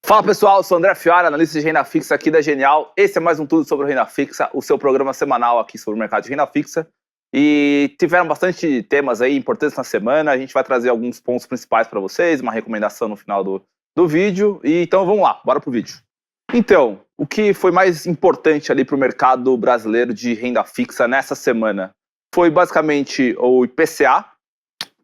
Fala pessoal, eu sou o André Fiara, analista de renda fixa aqui da Genial. Esse é mais um Tudo sobre Renda Fixa, o seu programa semanal aqui sobre o mercado de renda fixa. E tiveram bastante temas aí importantes na semana, a gente vai trazer alguns pontos principais para vocês, uma recomendação no final do vídeo. Então vamos lá, bora pro vídeo. Então, o que foi mais importante ali para o mercado brasileiro de renda fixa nessa semana foi basicamente o IPCA,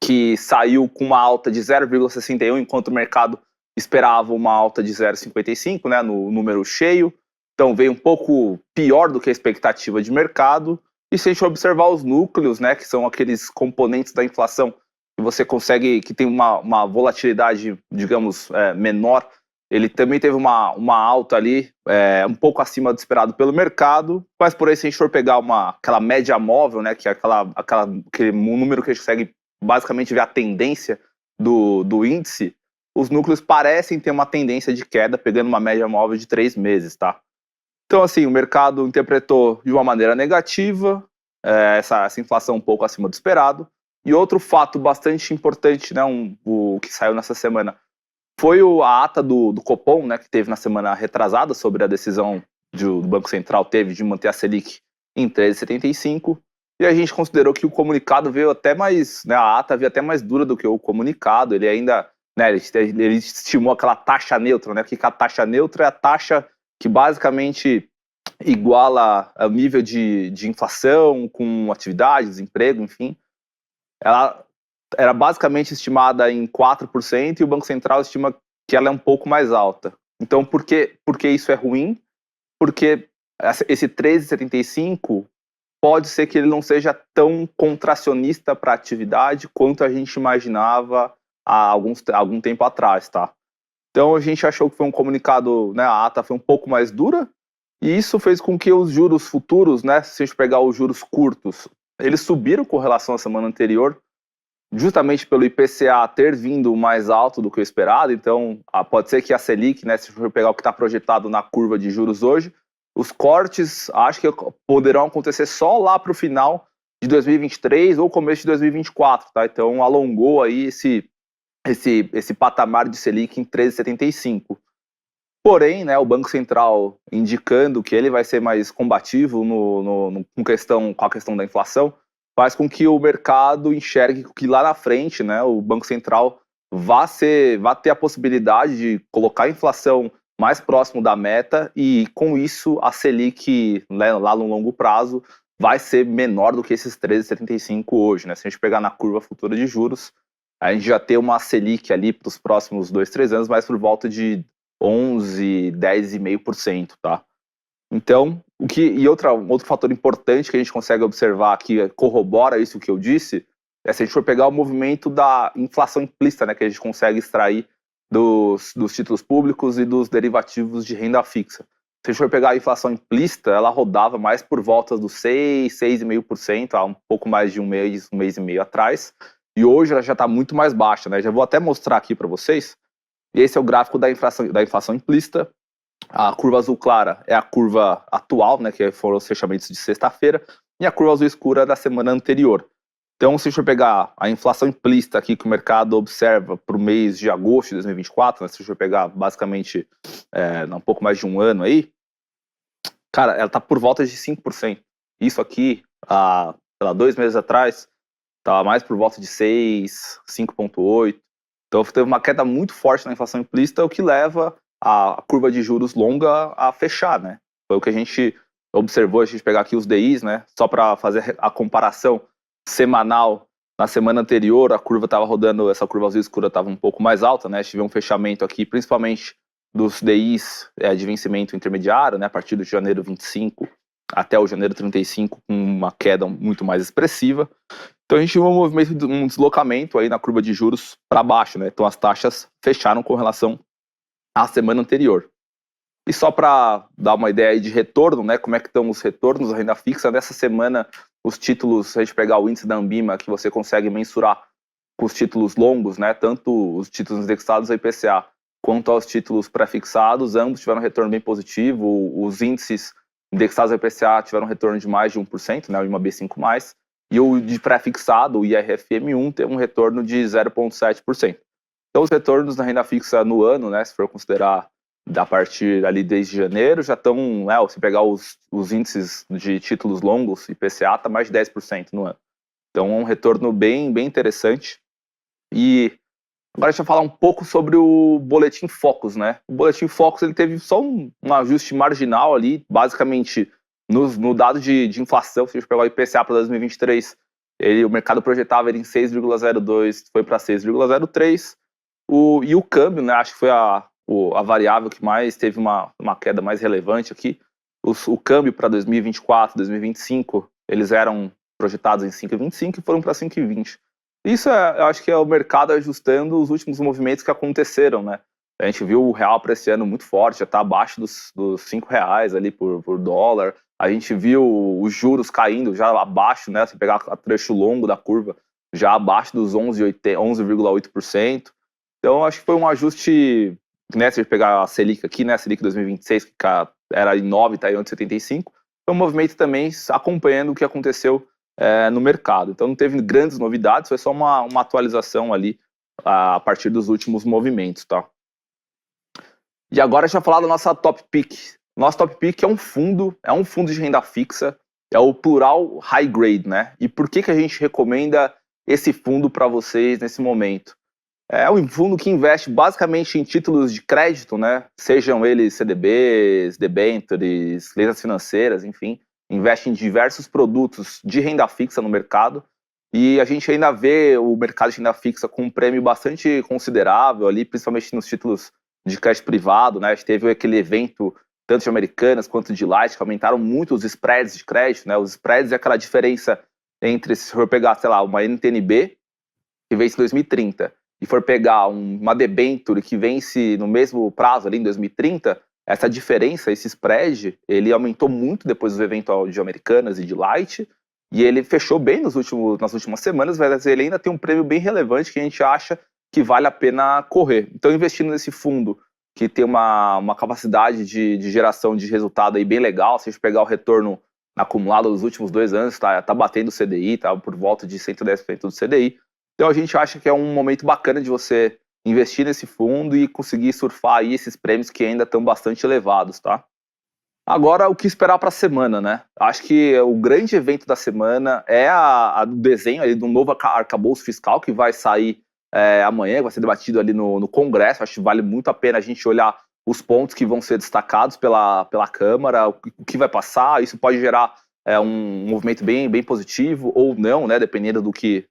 que saiu com uma alta de 0,61, enquanto o mercado esperava uma alta de 0,55, né, no número cheio. Então veio um pouco pior do que a expectativa de mercado. E se a gente observar os núcleos, né, que são aqueles componentes da inflação que você consegue, que tem uma volatilidade, digamos, menor, ele também teve uma alta ali, um pouco acima do esperado pelo mercado. Mas por aí, se a gente for pegar aquela média móvel, né, que é aquele número que a gente consegue basicamente ver a tendência do índice, os núcleos parecem ter uma tendência de queda, pegando uma média móvel de 3 meses, tá? Então, assim, o mercado interpretou de uma maneira negativa, essa inflação um pouco acima do esperado. E outro fato bastante importante, né, o que saiu nessa semana, foi a ata do Copom, né, que teve na semana retrasada sobre a decisão do Banco Central teve de manter a Selic em 13,75. E a gente considerou que o comunicado veio até mais, né, a ata veio até mais dura do que o comunicado. Ele ainda, né, ele estimou aquela taxa neutra, né? O que a taxa neutra é a taxa que basicamente iguala o nível de inflação com atividade, desemprego, enfim. Ela era basicamente estimada em 4% e o Banco Central estima que ela é um pouco mais alta. Então, por que isso é ruim? Porque esse 13,75 pode ser que ele não seja tão contracionista para a atividade quanto a gente imaginava há algum tempo atrás, tá? Então a gente achou que foi um comunicado, né, a ata foi um pouco mais dura, e isso fez com que os juros futuros, né, se a gente pegar os juros curtos, eles subiram com relação à semana anterior, justamente pelo IPCA ter vindo mais alto do que o esperado. Então pode ser que a Selic, né, se a gente for pegar o que está projetado na curva de juros hoje, os cortes acho que poderão acontecer só lá para o final de 2023 ou começo de 2024, tá? Então alongou aí esse patamar de Selic em 13,75. Porém, né, o Banco Central indicando que ele vai ser mais combativo com a questão da inflação, faz com que o mercado enxergue que lá na frente, né, o Banco Central vá ter a possibilidade de colocar a inflação mais próximo da meta, e com isso a Selic, né, lá no longo prazo vai ser menor do que esses 13,75 hoje, né? Se a gente pegar na curva futura de juros, a gente já tem uma Selic ali para os próximos 2, 3 anos, mais por volta de 11, 10,5%, tá? Então, outro fator importante que a gente consegue observar que corrobora isso que eu disse, é se a gente for pegar o movimento da inflação implícita, né, que a gente consegue extrair dos títulos públicos e dos derivativos de renda fixa. Se a gente for pegar a inflação implícita, ela rodava mais por volta dos 6, 6,5%, há um pouco mais de um mês e meio atrás, e hoje ela já está muito mais baixa, né? Já vou até mostrar aqui para vocês. E esse é o gráfico da inflação implícita. A curva azul clara é a curva atual, né, que foram os fechamentos de sexta-feira, e a curva azul escura da semana anterior. Então, se a gente for pegar a inflação implícita aqui que o mercado observa para o mês de agosto de 2024, né, se a gente for pegar basicamente um pouco mais de um ano aí, cara, ela está por volta de 5%. Isso aqui, há 2 meses atrás, estava mais por volta de 6, 5,8%. Então, teve uma queda muito forte na inflação implícita, o que leva a curva de juros longa a fechar, né? Foi o que a gente observou, a gente pegar aqui os DIs, né? Só para fazer a comparação semanal, na semana anterior a curva estava rodando, essa curva azul escura estava um pouco mais alta, né? Tive um fechamento aqui, principalmente dos DIs de vencimento intermediário, né? A partir de janeiro 25 até o janeiro 35, com uma queda muito mais expressiva. Então a gente viu um deslocamento aí na curva de juros para baixo, né? Então as taxas fecharam com relação à semana anterior. E só para dar uma ideia de retorno, né? Como é que estão os retornos da renda fixa? Nessa semana, os títulos, se a gente pegar o índice da Ambima, que você consegue mensurar com os títulos longos, né? Tanto os títulos indexados ao IPCA quanto aos títulos pré-fixados, ambos tiveram um retorno bem positivo. Os índices indexados ao IPCA tiveram um retorno de mais de 1%, né? O IMAB5+, e o de pré-fixado, o IRFM1, teve um retorno de 0,7%. Então, os retornos na renda fixa no ano, né, se for considerar a partir ali desde janeiro, já estão, né, se pegar os índices de títulos longos, IPCA está mais de 10% no ano. Então é um retorno bem interessante. E agora deixa eu falar um pouco sobre o Boletim Focus, né? O Boletim Focus ele teve só um ajuste marginal ali, basicamente no dado de inflação. Se a gente pegar o IPCA para 2023, o mercado projetava ele em 6,02, foi para 6,03. E o câmbio, né? Acho que foi a variável que mais teve uma queda mais relevante aqui. O câmbio para 2024, 2025, eles eram projetados em 5,25 e foram para 5,20. Isso eu acho que é o mercado ajustando os últimos movimentos que aconteceram, né? A gente viu o real para esse ano muito forte, já está abaixo dos R$5 ali por dólar. A gente viu os juros caindo já abaixo, né? Se pegar o trecho longo da curva, já abaixo dos 11,8%. Então, acho que foi um ajuste, né? Se a gente pegar a Selic aqui, né? A Selic 2026, que era em 9, está em 8,75. Foi um movimento também acompanhando o que aconteceu no mercado. Então não teve grandes novidades, foi só uma atualização ali a partir dos últimos movimentos, tá? E agora deixa eu falar da nossa Top Pick. Nosso Top Pick é um fundo de renda fixa, é o Plural High Grade, né? E por que a gente recomenda esse fundo para vocês nesse momento? É um fundo que investe basicamente em títulos de crédito, né? Sejam eles CDBs, debêntures, letras financeiras, enfim. Investe em diversos produtos de renda fixa no mercado. E a gente ainda vê o mercado de renda fixa com um prêmio bastante considerável ali, principalmente nos títulos de crédito privado, né? A gente teve aquele evento, tanto de Americanas quanto de Light, que aumentaram muito os spreads de crédito, né? Os spreads é aquela diferença entre, se for pegar, sei lá, uma NTNB, que vence em 2030, e for pegar uma debenture que vence no mesmo prazo ali em 2030, essa diferença, esse spread, ele aumentou muito depois do evento de Americanas e de Light, e ele fechou bem nas últimas semanas, mas ele ainda tem um prêmio bem relevante que a gente acha que vale a pena correr. Então, investindo nesse fundo que tem uma capacidade de geração de resultado aí bem legal, se a gente pegar o retorno acumulado dos últimos 2 anos, tá batendo o CDI, tá por volta de 110% do CDI. Então a gente acha que é um momento bacana de você investir nesse fundo e conseguir surfar aí esses prêmios que ainda estão bastante elevados, tá? Agora, o que esperar para a semana, né? Acho que o grande evento da semana é o desenho ali do novo arcabouço fiscal que vai sair amanhã, vai ser debatido ali no Congresso. Acho que vale muito a pena a gente olhar os pontos que vão ser destacados pela Câmara, o que vai passar. Isso pode gerar um movimento bem positivo ou não, né? Dependendo do que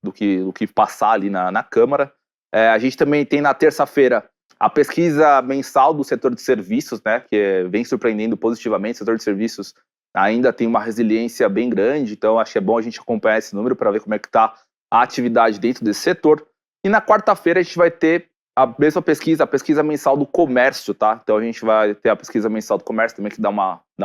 passar ali na Câmara. A gente também tem na terça-feira a pesquisa mensal do setor de serviços, né, que vem surpreendendo positivamente. O setor de serviços ainda tem uma resiliência bem grande, então acho que é bom a gente acompanhar esse número para ver como é que está a atividade dentro desse setor. E na quarta-feira a gente vai ter a mesma pesquisa, a pesquisa mensal do comércio, tá? Então a gente vai ter a pesquisa mensal do comércio também, que dá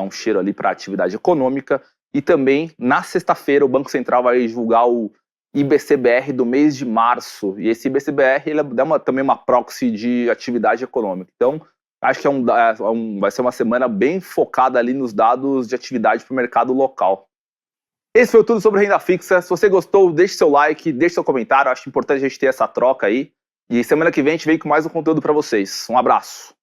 um cheiro ali para a atividade econômica. E também, na sexta-feira, o Banco Central vai divulgar o IBCBR do mês de março, e esse IBCBR ele dá também uma proxy de atividade econômica. Então, acho que vai ser uma semana bem focada ali nos dados de atividade para o mercado local. Esse foi tudo sobre renda fixa. Se você gostou, deixe seu like, deixe seu comentário. Acho importante a gente ter essa troca aí. E semana que vem a gente vem com mais um conteúdo para vocês. Um abraço.